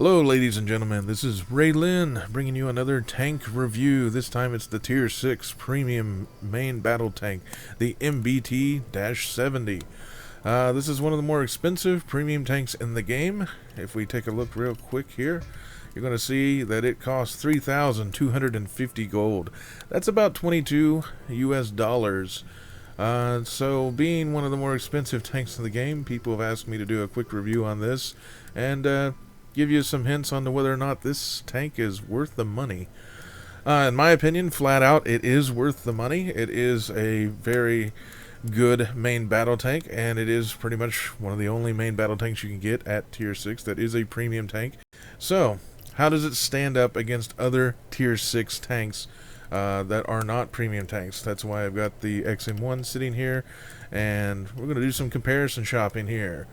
Hello ladies and gentlemen, this is Rei-Lin bringing you another tank review. This time it's the Tier 6 Premium Main Battle Tank, the MBT-70. This is one of the more expensive premium tanks in the game. If we take a look real quick here, you're going to see that it costs 3,250 gold. That's about 22 US dollars. So being one of the more expensive tanks in the game, people have asked me to do a quick review on this and give you some hints on to whether or not this tank is worth the money. In my opinion, flat out, it is worth the money. It is a very good main battle tank, and it is pretty much one of the only main battle tanks you can get at Tier 6 that is a premium tank. So, how does it stand up against other Tier 6 tanks that are not premium tanks? That's why I've got the XM1 sitting here, and we're going to do some comparison shopping here.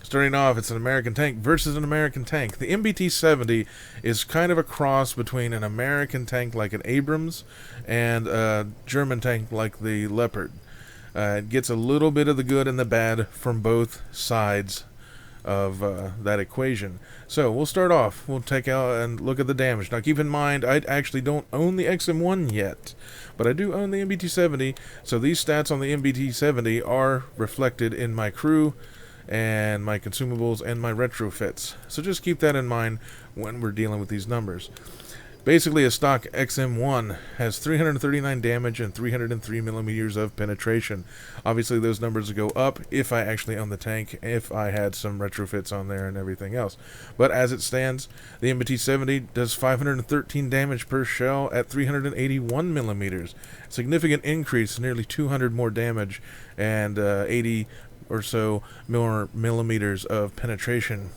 Starting off, it's an American tank versus an American tank. The MBT-70 is kind of a cross between an American tank like an Abrams and a German tank like the Leopard. It gets a little bit of the good and the bad from both sides of that equation. So we'll start off. We'll take out and look at the damage. Now keep in mind, I actually don't own the XM1 yet, but I do own the MBT-70, so these stats on the MBT-70 are reflected in my crew and my consumables and my retrofits. So just keep that in mind when we're dealing with these numbers. Basically, a stock XM1 has 339 damage and 303 millimeters of penetration. Obviously, those numbers would go up if I actually own the tank, if I had some retrofits on there and everything else. But as it stands, the MBT-70 does 513 damage per shell at 381 millimeters. Significant increase, nearly 200 more damage and 80 or so millimeters of penetration.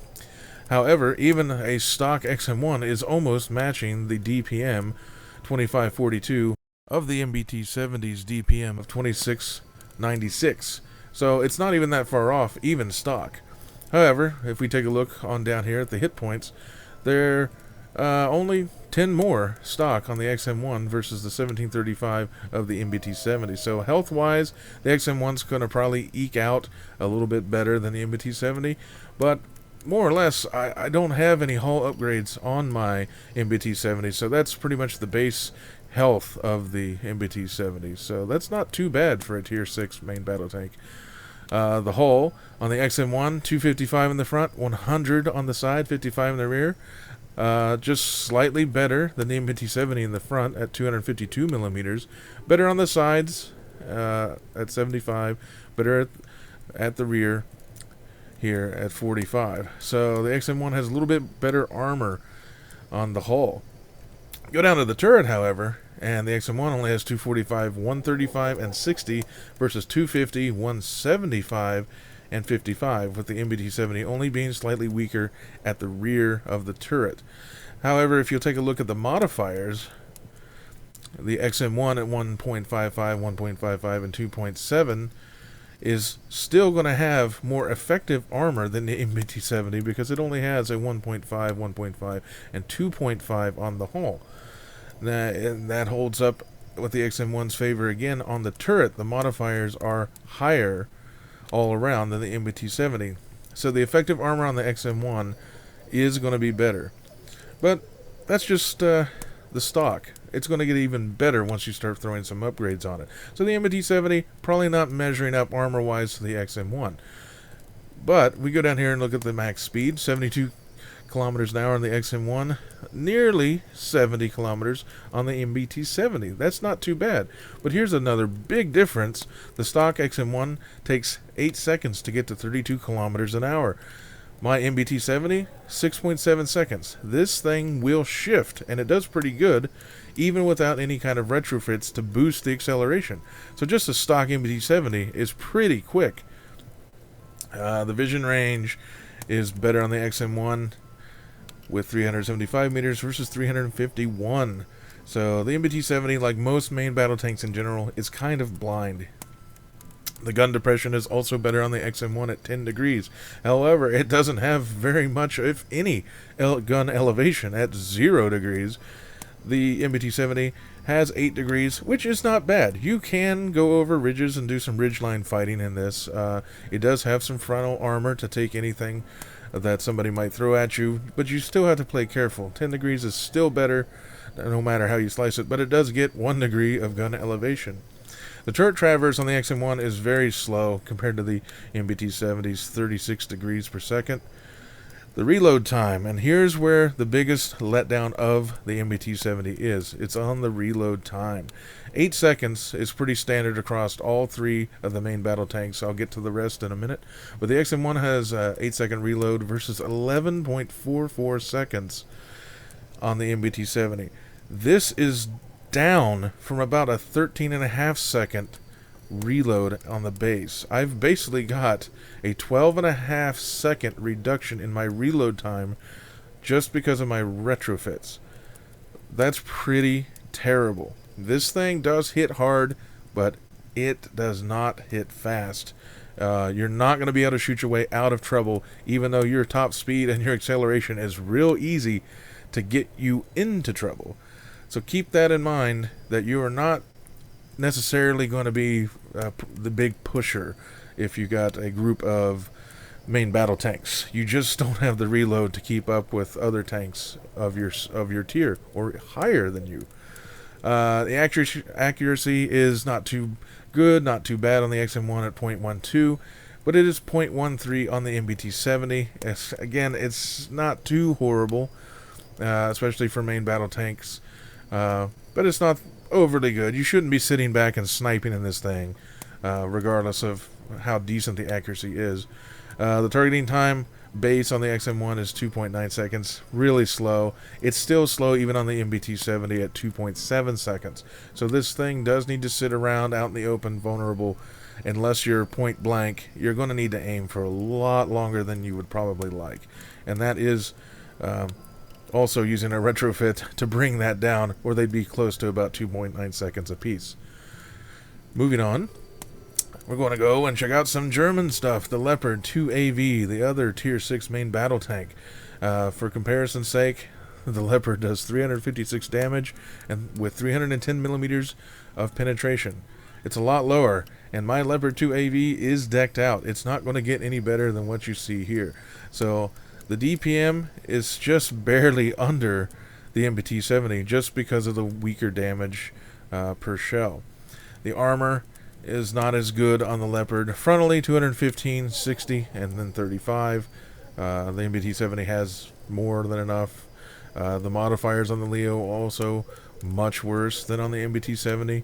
However, even a stock XM1 is almost matching the DPM 2542 of the MBT-70's DPM of 2696. So it's not even that far off, even stock. However, if we take a look on down here at the hit points, they're only 10 more stock on the XM1 versus the 1735 of the MBT-70. So health-wise, the XM1's going to probably eke out a little bit better than the MBT-70, but more or less, I don't have any hull upgrades on my MBT-70, so that's pretty much the base health of the MBT-70. So that's not too bad for a Tier 6 main battle tank. The hull on the XM1, 255 in the front, 100 on the side, 55 in the rear. Just slightly better than the MBT-70 in the front at 252 millimeters. Better on the sides at 75. Better at the rear here at 45. So the XM1 has a little bit better armor on the hull. Go down to the turret, however, and the XM1 only has 245, 135, and 60 versus 250, 175, and 55, with the MBT-70 only being slightly weaker at the rear of the turret. However, if you'll take a look at the modifiers, the XM1 at 1.55, 1.55, and 2.7 is still going to have more effective armor than the MBT-70 because it only has a 1.5, 1.5, and 2.5 on the hull. And that holds up with the XM1's favor again on the turret. The modifiers are higher all around than the MBT-70. So the effective armor on the XM1 is going to be better. But that's just the stock. It's going to get even better once you start throwing some upgrades on it. So the MBT-70 probably not measuring up armor-wise to the XM1. But we go down here and look at the max speed, 72 kilometers an hour on the XM1, nearly 70 kilometers on the MBT-70. That's not too bad. But here's another big difference. The stock XM1 takes 8 seconds to get to 32 kilometers an hour. My MBT-70, 6.7 seconds. This thing will shift, and it does pretty good, even without any kind of retrofits to boost the acceleration. So just a stock MBT-70 is pretty quick. The vision range is better on the XM1 with 375 meters versus 351. So the MBT-70, like most main battle tanks in general, is kind of blind. The gun depression is also better on the XM1 at 10 degrees. However, it doesn't have very much, if any, gun elevation at 0 degrees. The MBT-70 has 8 degrees, which is not bad. You can go over ridges and do some ridgeline fighting in this. It does have some frontal armor to take anything that somebody might throw at you, but you still have to play careful. 10 degrees is still better, no matter how you slice it, but it does get 1 degree of gun elevation. The turret traverse on the XM1 is very slow compared to the MBT-70's 36 degrees per second. The reload time, and here's where the biggest letdown of the MBT-70 is. It's on the reload time. 8 seconds is pretty standard across all 3 of the main battle tanks. I'll get to the rest in a minute. But the XM1 has 8-second reload versus 11.44 seconds on the MBT-70. This is down from about a 13.5 second reload on the base. I've basically got a 12.5 second reduction in my reload time just because of my retrofits. That's pretty terrible. This thing does hit hard, but it does not hit fast. You're not going to be able to shoot your way out of trouble, even though your top speed and your acceleration is real easy to get you into trouble. So keep that in mind, that you are not necessarily going to be the big pusher if you got a group of main battle tanks. You just don't have the reload to keep up with other tanks of your tier or higher than you. The accuracy is not too good, not too bad on the XM1 at 0.12, but it is 0.13 on the MBT-70. Again, it's not too horrible, especially for main battle tanks. But it's not overly good. You shouldn't be sitting back and sniping in this thing, regardless of how decent the accuracy is. The targeting time base on the XM1 is 2.9 seconds. Really slow. It's still slow even on the MBT-70 at 2.7 seconds. So this thing does need to sit around out in the open, vulnerable. Unless you're point blank, you're going to need to aim for a lot longer than you would probably like. And that is also using a retrofit to bring that down, or they'd be close to about 2.9 seconds apiece. Moving on, we're going to go and check out some German stuff. The Leopard 2AV, the other Tier 6 main battle tank. For comparison's sake, the Leopard does 356 damage and with 310 millimeters of penetration. It's a lot lower, and my Leopard 2AV is decked out. It's not going to get any better than what you see here. So the DPM is just barely under the MBT-70 just because of the weaker damage per shell. The armor is not as good on the Leopard. Frontally, 215, 60, and then 35. The MBT-70 has more than enough. The modifiers on the Leo also much worse than on the MBT-70.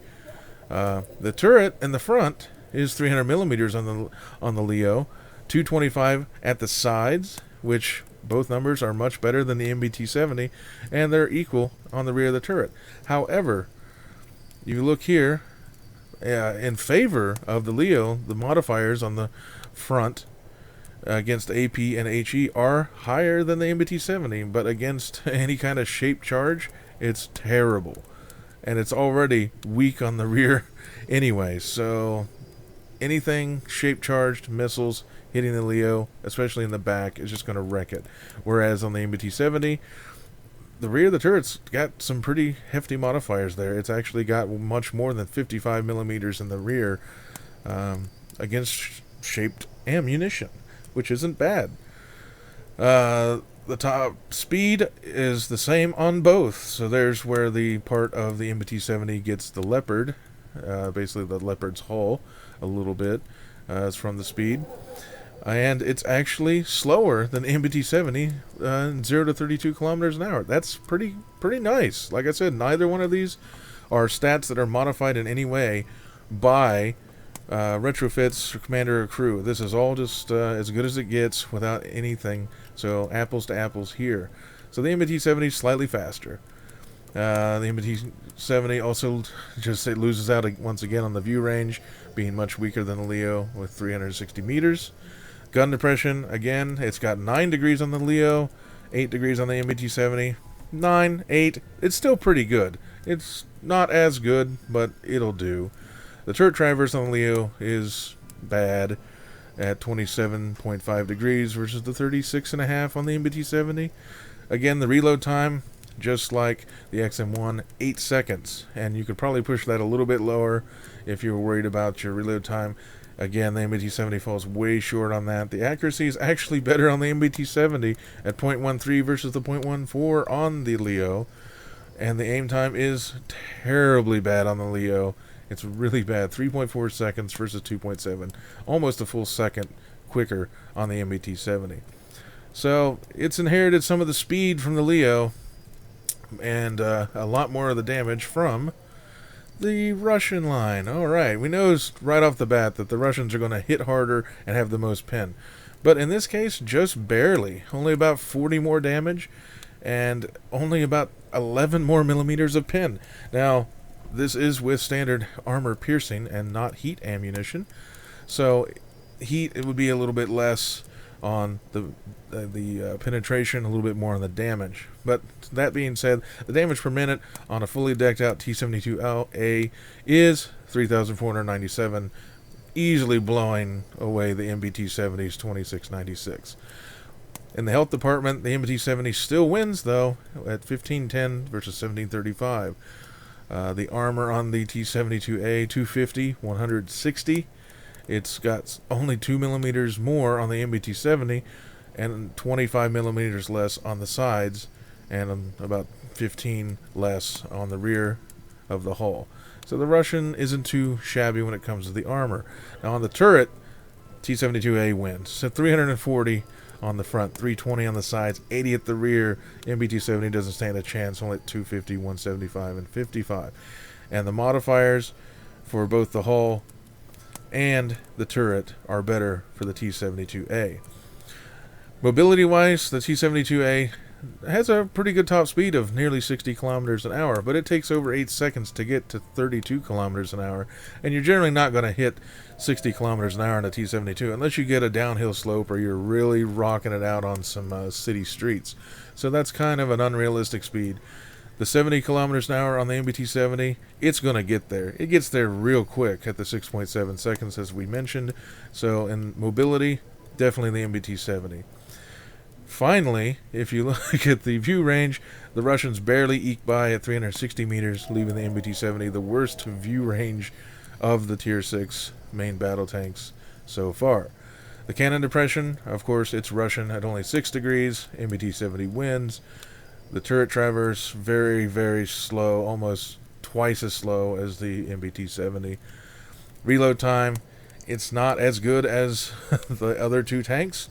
The turret in the front is 300 millimeters on the Leo, 225 at the sides, which both numbers are much better than the MBT-70, and they're equal on the rear of the turret. However, you look here, in favor of the Leo, the modifiers on the front against AP and HE are higher than the MBT-70, but against any kind of shape charge, it's terrible. And it's already weak on the rear anyway, so anything shape charged missiles hitting the Leo, especially in the back, is just going to wreck it. Whereas on the MBT-70, the rear of the turret's got some pretty hefty modifiers there. It's actually got much more than 55 millimeters in the rear against shaped ammunition, which isn't bad. The top speed is the same on both, so there's where the part of the MBT-70 gets the Leopard, basically the Leopard's hull a little bit, is from the speed. And it's actually slower than the MBT-70, 0 to 32 kilometers an hour. That's pretty nice. Like I said, neither one of these are stats that are modified in any way by retrofits, or commander, or crew. This is all just as good as it gets without anything. So apples to apples here. So the MBT-70 is slightly faster. The MBT-70 also just loses out once again on the view range, being much weaker than the Leo with 360 meters. Gun depression, again, it's got 9 degrees on the Leo, 8 degrees on the MBT-70. 9, 8, it's still pretty good. It's not as good, but it'll do. The turret traverse on the Leo is bad at 27.5 degrees versus the 36.5 on the MBT-70. Again, the reload time, just like the XM1, 8 seconds. And you could probably push that a little bit lower if you were worried about your reload time. Again, the MBT-70 falls way short on that. The accuracy is actually better on the MBT-70 at 0.13 versus the 0.14 on the Leo. And the aim time is terribly bad on the Leo. It's really bad. 3.4 seconds versus 2.7. Almost a full second quicker on the MBT-70. So it's inherited some of the speed from the Leo and a lot more of the damage from the Russian line. Alright, we know right off the bat that the Russians are going to hit harder and have the most pen. But in this case, just barely. Only about 40 more damage and only about 11 more millimeters of pen. Now, this is with standard armor piercing and not heat ammunition. So heat, it would be a little bit less on the penetration, a little bit more on the damage. But that being said, the damage per minute on a fully decked out T-72A is 3,497, easily blowing away the MBT-70's 2696. In the health department, the MBT-70 still wins, though, at 1510 versus 1735. The armor on the T-72A, 250, 160. It's got only 2 millimeters more on the MBT-70 and 25 millimeters less on the sides and about 15 less on the rear of the hull. So the Russian isn't too shabby when it comes to the armor. Now on the turret, T-72A wins. So 340 on the front, 320 on the sides, 80 at the rear. MBT-70 doesn't stand a chance, only at 250, 175, and 55. And the modifiers for both the hull and the turret are better for the T-72A. Mobility-wise, the T-72A has a pretty good top speed of nearly 60 kilometers an hour, but it takes over 8 seconds to get to 32 kilometers an hour, and you're generally not going to hit 60 kilometers an hour in a T-72 unless you get a downhill slope or you're really rocking it out on some city streets. So that's kind of an unrealistic speed. The 70 kilometers an hour on the MBT-70, it's going to get there. It gets there real quick at the 6.7 seconds, as we mentioned. So in mobility, definitely the MBT-70. Finally, if you look at the view range, the Russians barely eke by at 360 meters, leaving the MBT-70 the worst view range of the Tier 6 main battle tanks so far. The cannon depression, of course, it's Russian at only 6 degrees. MBT-70 wins. The turret traverse, very, very slow, almost twice as slow as the MBT-70. Reload time, it's not as good as the other two tanks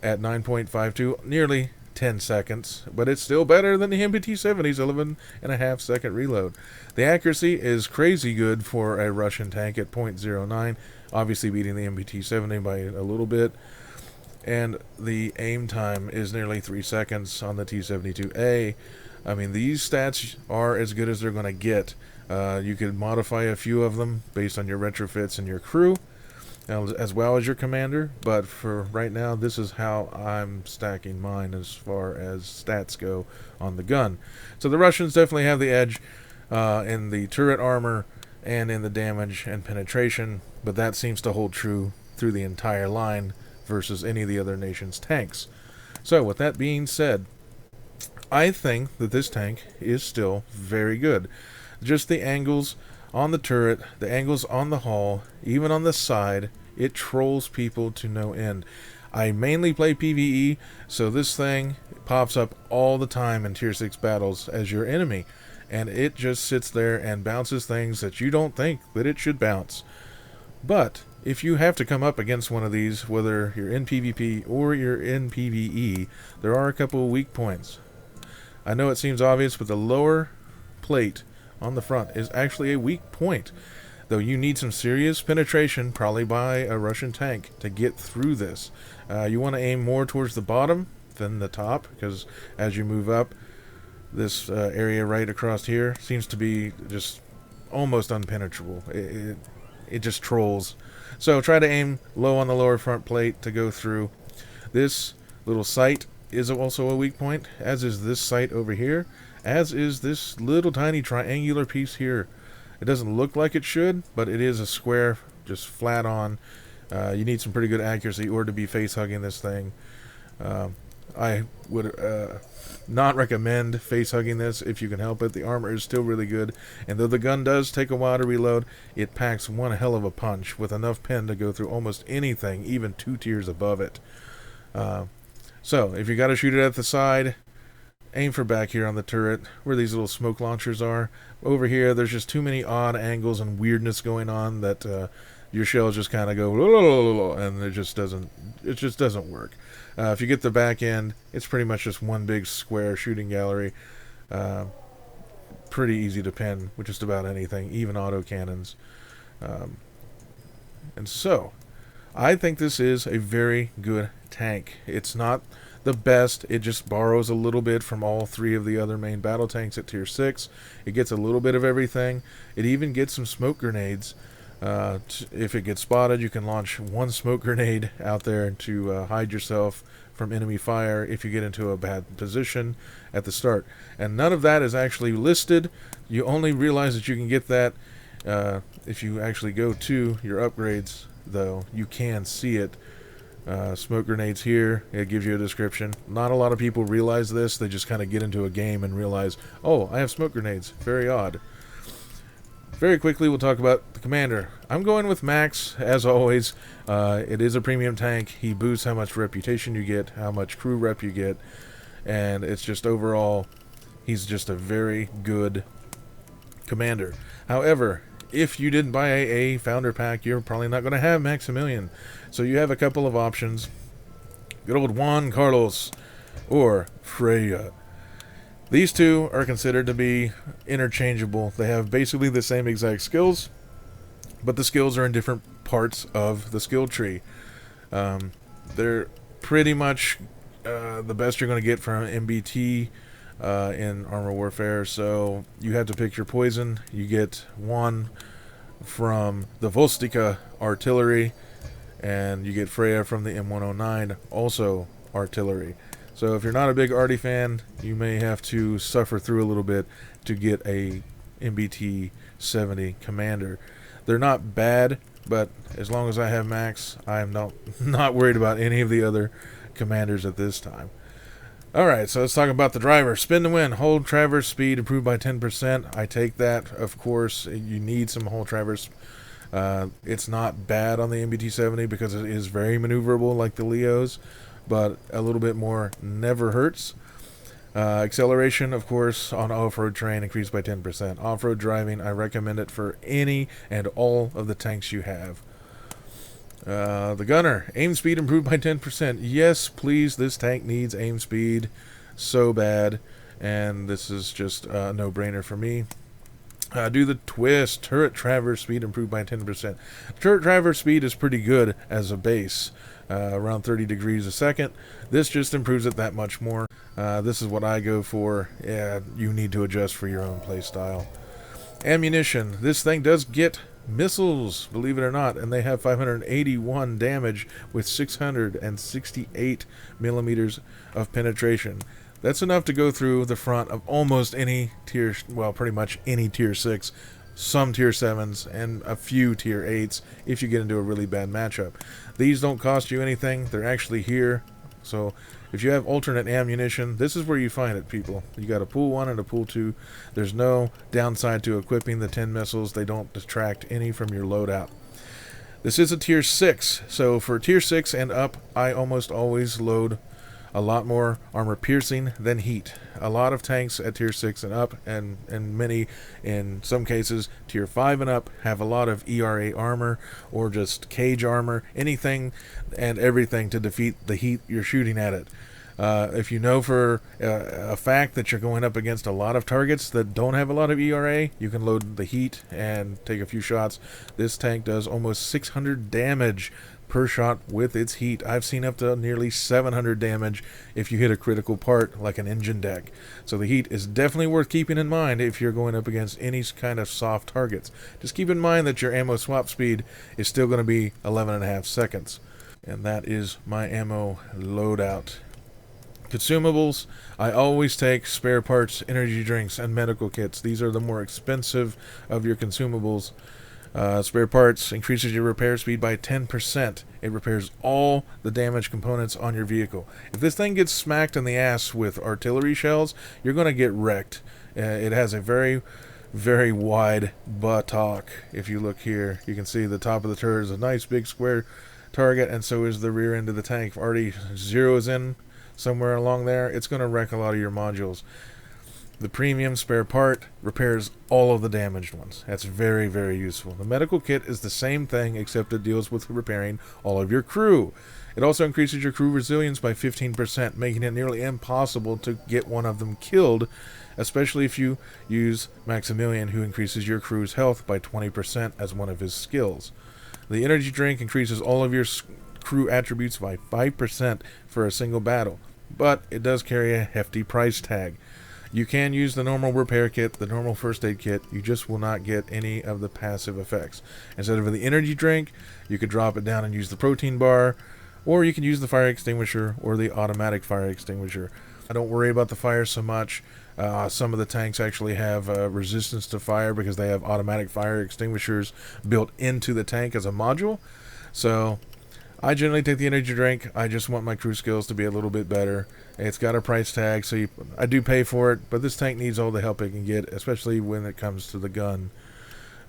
at 9.52, nearly 10 seconds, but it's still better than the MBT-70's 11.5 second reload. The accuracy is crazy good for a Russian tank at 0.09, obviously beating the MBT-70 by a little bit. And the aim time is nearly 3 seconds on the T-72A. I mean, these stats are as good as they're going to get. You could modify a few of them based on your retrofits and your crew, as well as your commander. But for right now, this is how I'm stacking mine as far as stats go on the gun. So the Russians definitely have the edge in the turret armor and in the damage and penetration, but that seems to hold true through the entire line versus any of the other nation's tanks. So with that being said, I think that this tank is still very good. Just the angles on the turret, the angles on the hull, even on the side, it trolls people to no end. I mainly play PvE, so this thing pops up all the time in Tier 6 battles as your enemy, and it just sits there and bounces things that you don't think that it should bounce. But if you have to come up against one of these, whether you're in PvP or you're in PvE, there are a couple of weak points. I know it seems obvious, but the lower plate on the front is actually a weak point, though you need some serious penetration, probably by a Russian tank, to get through this. You want to aim more towards the bottom than the top, because as you move up, this area right across here seems to be just almost unpenetrable. It just trolls. So try to aim low on the lower front plate to go through. This little sight is also a weak point, as is this sight over here, as is this little tiny triangular piece here. It doesn't look like it should, but it is a square, just flat on. You need some pretty good accuracy or to be face hugging this thing. I would not recommend face hugging this if you can help it. The armor is still really good, and though the gun does take a while to reload, it packs one hell of a punch with enough pen to go through almost anything, even 2 tiers above it. So if you got to shoot it at the side, aim for back here on the turret where these little smoke launchers are. Over here, there's just too many odd angles and weirdness going on that your shells just kind of go, and it just doesn't work. If you get the back end, it's pretty much just one big square shooting gallery. Pretty easy to pin with just about anything, even auto cannons. And so, I think this is a very good tank. It's not the best. It just borrows a little bit from all 3 of the other main battle tanks at tier 6. It gets a little bit of everything. It even gets some smoke grenades. If it gets spotted, you can launch 1 smoke grenade out there to hide yourself from enemy fire if you get into a bad position at the start. And none of that is actually listed. You only realize that you can get that if you actually go to your upgrades, though. You can see it. Smoke grenades here, it gives you a description. Not a lot of people realize this. They just kind of get into a game and realize, oh, I have smoke grenades. Very odd. Very quickly, we'll talk about the commander. I'm going with Max, as always. It is a premium tank. He boosts how much reputation you get, how much crew rep you get, and it's just overall, he's just a very good commander. However, if you didn't buy a founder pack, you're probably not going to have Maximilian. So you have a couple of options. Good old Juan Carlos or Freya. These 2 are considered to be interchangeable. They have basically the same exact skills, but the skills are in different parts of the skill tree. They're pretty much the best you're going to get from MBT in Armor Warfare, so you have to pick your poison. You get 1 from the Vostika Artillery, and you get Freya from the M109, also artillery. So if you're not a big Arty fan, you may have to suffer through a little bit to get a MBT 70 commander. They're not bad, but as long as I have Max, I'm not worried about any of the other commanders at this time. Alright, so let's talk about the driver. Spin to win. Hold traverse speed improved by 10%. I take that, of course. You need some hold traverse. It's not bad on the MBT 70 because it is very maneuverable like the Leos, but a little bit more never hurts. Acceleration, of course, on off-road terrain increased by 10%. Off-road driving, I recommend it for any and all of the tanks you have. The gunner, aim speed improved by 10%. Yes, please, this tank needs aim speed so bad, and this is just a no-brainer for me. Do the twist. Turret traverse speed improved by 10%. Turret traverse speed is pretty good as a base, around 30 degrees a second. This just improves it that much more. This is what I go for. Yeah, you need to adjust for your own play style. Ammunition. This thing does get missiles, believe it or not, and they have 581 damage with 668 millimeters of penetration. That's enough to go through the front of almost any tier, well, pretty much any tier 6, some tier 7s, and a few tier 8s if you get into a really bad matchup. These don't cost you anything. They're actually here. So if you have alternate ammunition, this is where you find it, people. You got a pool 1 and a pool 2. There's no downside to equipping the 10 missiles. They don't detract any from your loadout. This is a tier 6, so for tier 6 and up, I almost always load a lot more armor piercing than heat. A lot of tanks at tier 6 and up, and many, in some cases, tier 5 and up, have a lot of ERA armor, or just cage armor, anything and everything to defeat the heat you're shooting at it. If you know for a fact that you're going up against a lot of targets that don't have a lot of ERA, you can load the heat and take a few shots. This tank does almost 600 damage per shot with its heat. I've seen up to nearly 700 damage if you hit a critical part like an engine deck. So the heat is definitely worth keeping in mind if you're going up against any kind of soft targets. Just keep in mind that your ammo swap speed is still going to be 11.5 seconds. And that is my ammo loadout. Consumables, I always take spare parts, energy drinks, and medical kits. These are the more expensive of your consumables. Spare parts increases your repair speed by 10%. It repairs all the damaged components on your vehicle. If this thing gets smacked in the ass with artillery shells, you're going to get wrecked. It has a very, very wide buttock. If you look here, you can see the top of the turret is a nice big square target, and so is the rear end of the tank. If already zeroes in somewhere along there, it's going to wreck a lot of your modules. The premium spare part repairs all of the damaged ones. That's very, very useful. The medical kit is the same thing, except it deals with repairing all of your crew. It also increases your crew resilience by 15%, making it nearly impossible to get one of them killed, especially if you use Maximilian, who increases your crew's health by 20% as one of his skills. The energy drink increases all of your crew attributes by 5% for a single battle, but it does carry a hefty price tag. You can use the normal repair kit, the normal first aid kit. You just will not get any of the passive effects. Instead of the energy drink, you could drop it down and use the protein bar, or you can use the fire extinguisher or the automatic fire extinguisher. I don't worry about the fire so much. Some of the tanks actually have resistance to fire because they have automatic fire extinguishers built into the tank as a module. So I generally take the energy drink. I just want my crew skills to be a little bit better. It's got a price tag, so I do pay for it, but this tank needs all the help it can get, especially when it comes to the gun.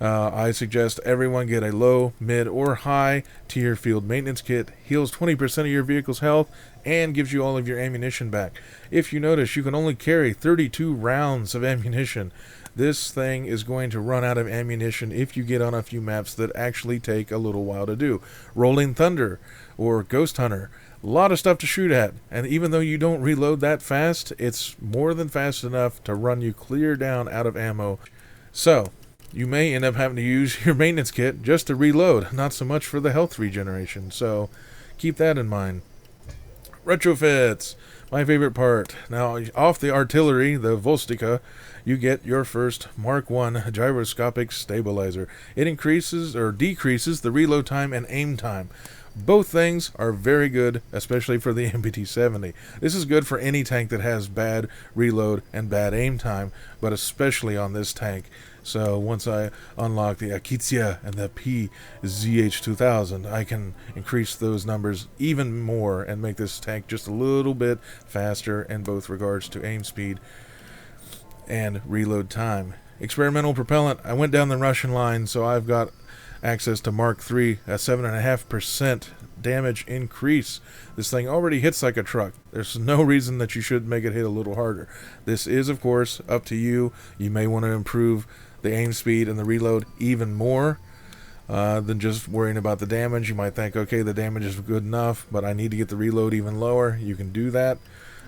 I suggest everyone get a low, mid, or high tier field maintenance kit. Heals 20% of your vehicle's health and gives you all of your ammunition back. If you notice, you can only carry 32 rounds of ammunition. This thing is going to run out of ammunition if you get on a few maps that actually take a little while to do. Rolling Thunder or Ghost Hunter. A lot of stuff to shoot at, and even though you don't reload that fast, it's more than fast enough to run you clear down out of ammo. So you may end up having to use your maintenance kit just to reload, not so much for the health regeneration, so keep that in mind. Retrofits, my favorite part. Now, off the artillery, the Volstica, you get your first Mark I gyroscopic stabilizer. It increases or decreases the reload time and aim time. Both things are very good, especially for the MBT-70. This is good for any tank that has bad reload and bad aim time, but especially on this tank. So once I unlock the Akitsia and the PZH-2000, I can increase those numbers even more and make this tank just a little bit faster in both regards to aim speed and reload time. Experimental propellant. I went down the Russian line, so I've got access to Mark III, a 7.5% damage increase. This thing already hits like a truck. There's no reason that you should make it hit a little harder. This is, of course, up to you. You may want to improve the aim speed and the reload even more than just worrying about the damage. You might think, okay, the damage is good enough, but I need to get the reload even lower. You can do that.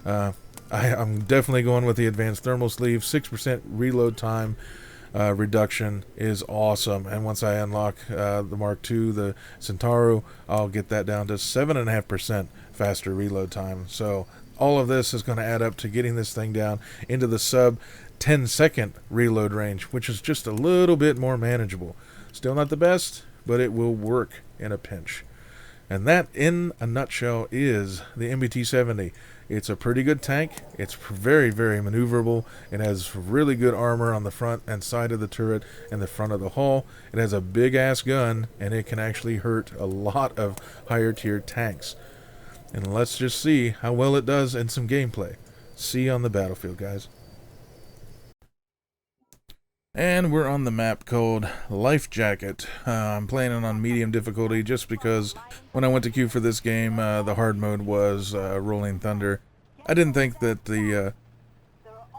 I'm definitely going with the advanced thermal sleeve. 6% reload time reduction is awesome, and once I unlock the Mark II, the Centauro, I'll get that down to 7.5% faster reload time. So all of this is going to add up to getting this thing down into the sub 10-second reload range, which is just a little bit more manageable. Still not the best, but it will work in a pinch. And that, in a nutshell, is the MBT-70. It's a pretty good tank. It's very, very maneuverable. It has really good armor on the front and side of the turret and the front of the hull. It has a big-ass gun, and it can actually hurt a lot of higher-tier tanks. And let's just see how well it does in some gameplay. See you on the battlefield, guys. And we're on the map called Life Jacket. I'm playing it on medium difficulty just because when I went to queue for this game, the hard mode was Rolling Thunder. I didn't think that the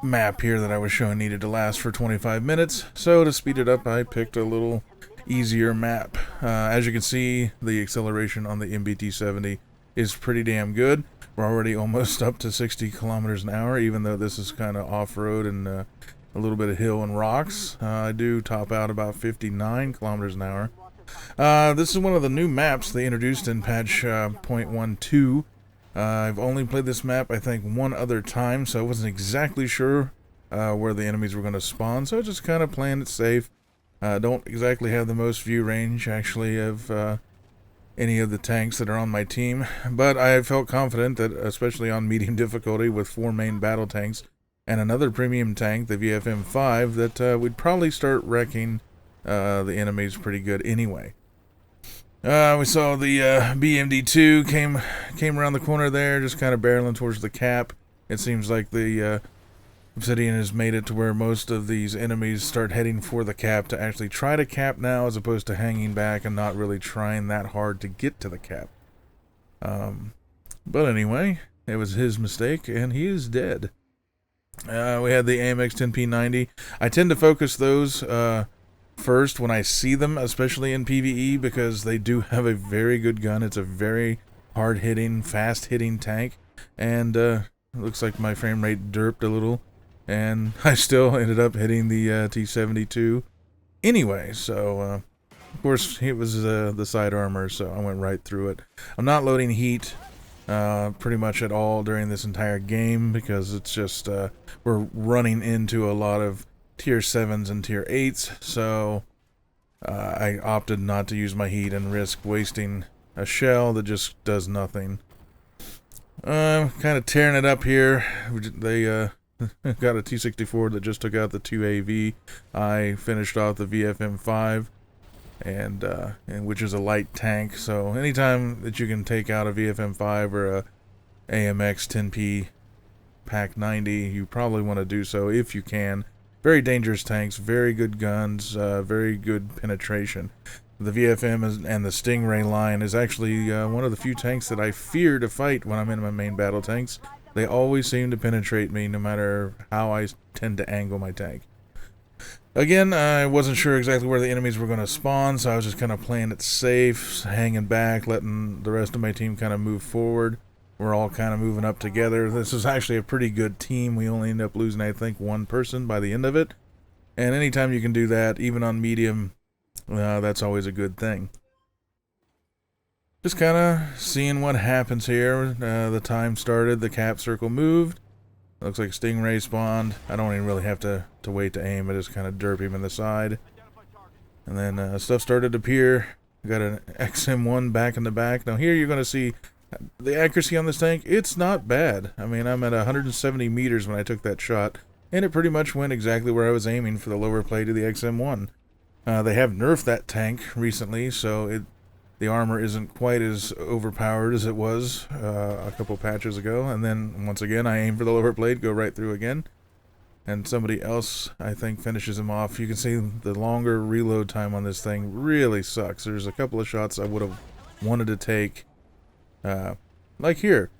map here that I was showing needed to last for 25 minutes, so to speed it up, I picked a little easier map. As you can see, the acceleration on the MBT-70 is pretty damn good. We're already almost up to 60 kilometers an hour, even though this is kind of off-road and a little bit of hill and rocks. I do top out about 59 kilometers an hour. This is one of the new maps they introduced in patch .12. I've only played this map, I think, one other time, so I wasn't exactly sure where the enemies were going to spawn, so I just kind of playing it safe. Don't exactly have the most view range, actually, of any of the tanks that are on my team, but I felt confident that, especially on medium difficulty with 4 main battle tanks, and another premium tank, the VFM-5, that we'd probably start wrecking the enemy's pretty good anyway. We saw the BMD2 came around the corner there, just kind of barreling towards the cap. It seems like the Obsidian has made it to where most of these enemies start heading for the cap to actually try to cap now, as opposed to hanging back and not really trying that hard to get to the cap. But anyway, it was his mistake, and he is dead. We had the AMX 10P90. I tend to focus those first when I see them, especially in PvE, because they do have a very good gun. It's a very hard-hitting, fast-hitting tank, and it looks like my frame rate derped a little, and I still ended up hitting the T72 anyway. So, of course, it was the side armor, so I went right through it. I'm not loading heat pretty much at all during this entire game, because it's just we're running into a lot of tier 7s and tier 8s, so I opted not to use my heat and risk wasting a shell that just does nothing. Kind of tearing it up here. They got a T64 that just took out the 2AV. I finished off the VFM5, and which is a light tank. So anytime that you can take out a VFM5 or a AMX 10P Pack 90, you probably want to do so if you can. Very dangerous tanks, very good guns, very good penetration. The VFM and the Stingray line is actually one of the few tanks that I fear to fight when I'm in my main battle tanks. They always seem to penetrate me no matter how I tend to angle my tank. Again, I wasn't sure exactly where the enemies were going to spawn, so I was just kind of playing it safe, hanging back, letting the rest of my team kind of move forward. We're all kind of moving up together. This is actually a pretty good team. We only end up losing, I think, one person by the end of it. And anytime you can do that, even on medium, that's always a good thing. Just kind of seeing what happens here. The time started, the cap circle moved. Looks like Stingray spawned. I don't even really have to wait to aim. I just kind of derp him in the side. And then stuff started to appear. I got an XM1 back in the back. Now here you're going to see the accuracy on this tank. It's not bad. I mean, I'm at 170 meters when I took that shot, and it pretty much went exactly where I was aiming for the lower plate of the XM1. They have nerfed that tank recently, so the armor isn't quite as overpowered as it was a couple patches ago. And then, once again, I aim for the lower plate, go right through again. And somebody else, I think, finishes him off. You can see the longer reload time on this thing really sucks. There's a couple of shots I would have wanted to take, like here.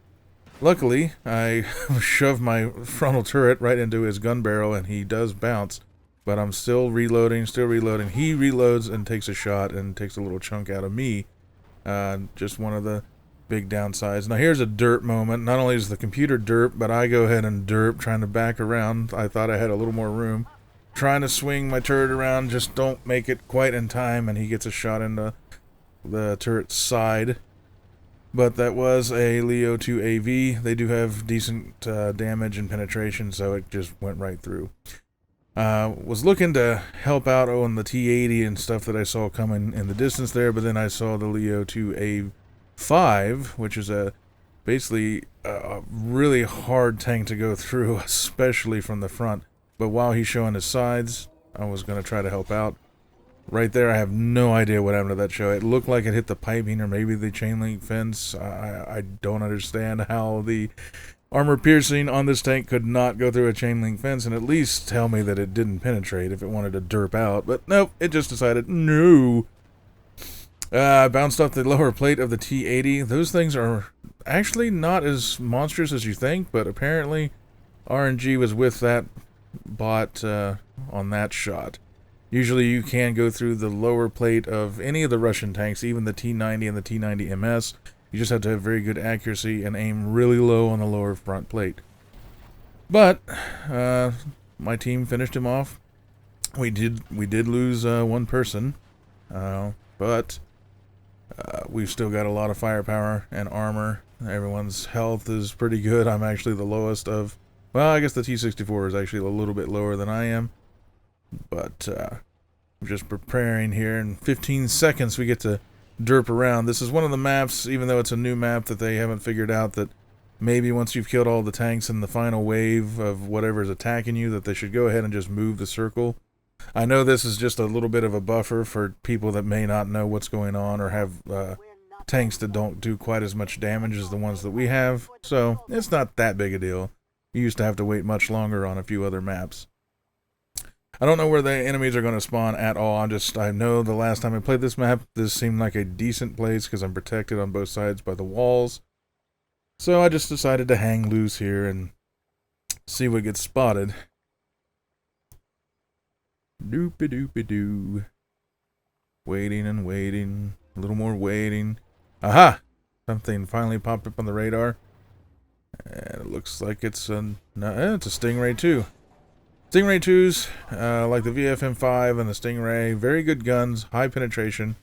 Luckily, I shoved my frontal turret right into his gun barrel, and he does bounce. But I'm still reloading, He reloads and takes a shot and takes a little chunk out of me. Just one of the big downsides. Now here's a derp moment. Not only is the computer derp, but I go ahead and derp, trying to back around. I thought I had a little more room. Trying to swing my turret around, just don't make it quite in time, and he gets a shot into the turret's side. But that was a Leo 2 AV. They do have decent damage and penetration, so it just went right through. Was looking to help out on the T80 and stuff that I saw coming in the distance there, but then I saw the Leo 2 A5, which is basically a really hard tank to go through, especially from the front. But while he's showing his sides, I was going to try to help out. Right there, I have no idea what happened to that show. It looked like it hit the piping or maybe the chain link fence. I don't understand how the armor piercing on this tank could not go through a chain link fence and at least tell me that it didn't penetrate if it wanted to derp out. But nope, it just decided no. I bounced off the lower plate of the T80. Those things are actually not as monstrous as you think, but apparently RNG was with that bot on that shot. Usually you can go through the lower plate of any of the Russian tanks, even the T90 and the T90 MS. You just have to have very good accuracy and aim really low on the lower front plate. But my team finished him off. We did lose one person, but we've still got a lot of firepower and armor. Everyone's health is pretty good. I'm actually the lowest of... Well, I guess the T64 is actually a little bit lower than I am. But I'm just preparing here. In 15 seconds we get to derp around. This is one of the maps, even though it's a new map, that they haven't figured out that maybe once you've killed all the tanks in the final wave of whatever's attacking you, that they should go ahead and just move the circle I know this is just a little bit of a buffer for people that may not know what's going on or have tanks that don't do quite as much damage as the ones that we have, so it's not that big a deal. You used to have to wait much longer on a few other maps. I don't know where the enemies are going to spawn at all. I know the last time I played this map, this seemed like a decent place because I'm protected on both sides by the walls. So I just decided to hang loose here and see what gets spotted. Doopy-doopy-doo. Waiting and waiting. A little more waiting. Aha! Something finally popped up on the radar. And it looks like it's a Stingray 2. Stingray 2s, like the VFM5 and the Stingray, very good guns, high penetration.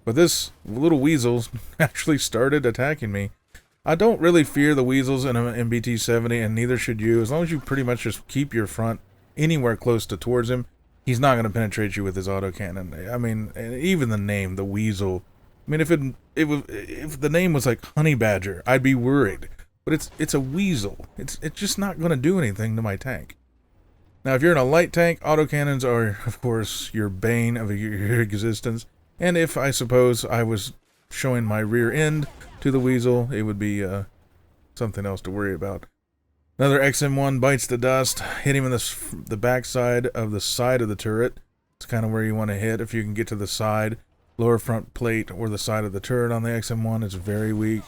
But this little weasel actually started attacking me. I don't really fear the weasels in an MBT 70, and neither should you. As long as you pretty much just keep your front anywhere close to towards him, he's not going to penetrate you with his autocannon. I mean, even the name, the weasel. I mean, if the name was like Honey Badger, I'd be worried. But it's a weasel. It's just not going to do anything to my tank. Now, if you're in a light tank, autocannons are, of course, your bane of your existence. And if, I suppose, I was showing my rear end to the weasel, it would be something else to worry about. Another XM1 bites the dust. Hit him in the backside of the turret. It's kind of where you want to hit. If you can get to the side, lower front plate, or the side of the turret on the XM1, it's very weak.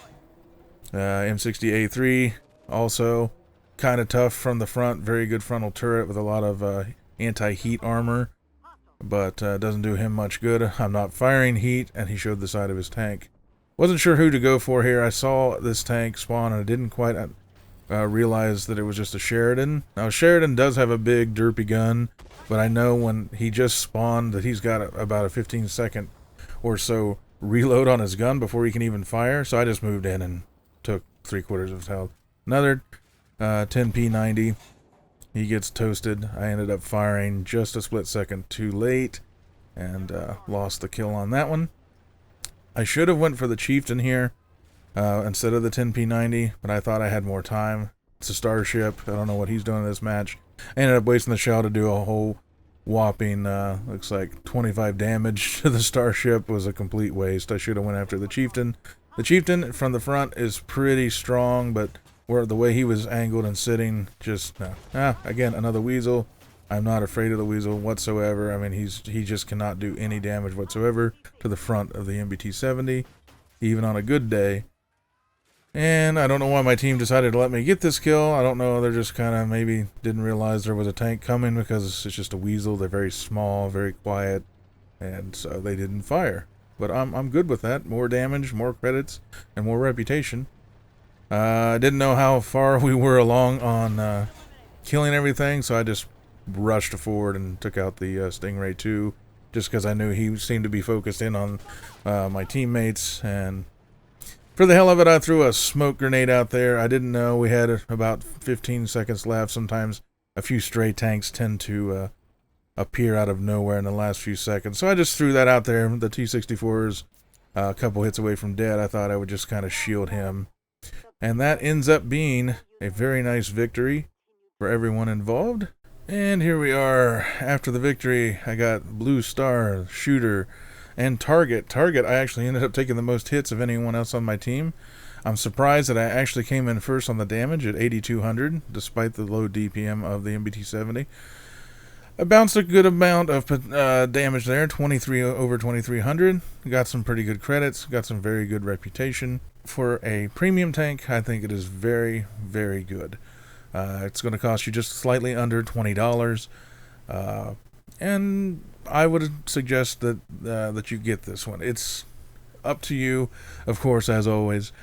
M60A3, also kind of tough from the front. Very good frontal turret with a lot of anti-heat armor, but doesn't do him much good. I'm not firing heat, and he showed the side of his tank. Wasn't sure who to go for here. I saw this tank spawn, and I didn't quite realize that it was just a Sheridan. Now, Sheridan does have a big derpy gun, but I know when he just spawned that he's got about a 15-second or so reload on his gun before he can even fire, so I just moved in and took 3/4 of his health. Another 10p90. He gets toasted. I ended up firing just a split second too late and lost the kill on that one. I should have went for the Chieftain here instead of the 10p90, but I thought I had more time. It's a starship. I don't know what he's doing in this match. I ended up wasting the shell to do a whole whopping, looks like 25 damage to the starship. Was a complete waste. I should have went after the Chieftain. The Chieftain from the front is pretty strong, but the way he was angled and sitting, just no. Again, another weasel. I'm not afraid of the weasel whatsoever. I mean, he just cannot do any damage whatsoever to the front of the MBT 70, even on a good day. And I don't know why my team decided to let me get this kill. I don't know. They're just kind of maybe didn't realize there was a tank coming because it's just a weasel. They're very small, very quiet, and so they didn't fire. But I'm good with that. More damage, more credits, and more reputation. I didn't know how far we were along on killing everything, so I just rushed forward and took out the Stingray 2, just because I knew he seemed to be focused in on my teammates. And for the hell of it, I threw a smoke grenade out there. I didn't know we had about 15 seconds left. Sometimes a few stray tanks tend to appear out of nowhere in the last few seconds. So I just threw that out there. The T-64's a couple hits away from dead. I thought I would just kind of shield him. And that ends up being a very nice victory for everyone involved. And here we are after the victory. I got Blue Star, Shooter, and Target. Target, I actually ended up taking the most hits of anyone else on my team. I'm surprised that I actually came in first on the damage at 8,200, despite the low DPM of the MBT 70. I bounced a good amount of damage there, 23 over 2,300. Got some pretty good credits, got some very good reputation. For a premium tank, I think it is very, very good. It's going to cost you just slightly under $20. And I would suggest that you get this one. It's up to you, of course, as always.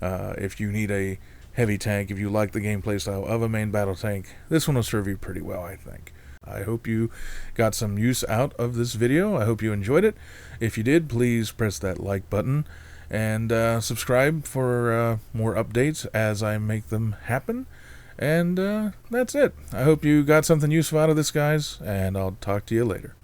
If you need a heavy tank, if you like the gameplay style of a main battle tank, this one will serve you pretty well, I think. I hope you got some use out of this video. I hope you enjoyed it. If you did, please press that like button and subscribe for more updates as I make them happen. And that's it. I hope you got something useful out of this, guys, and I'll talk to you later.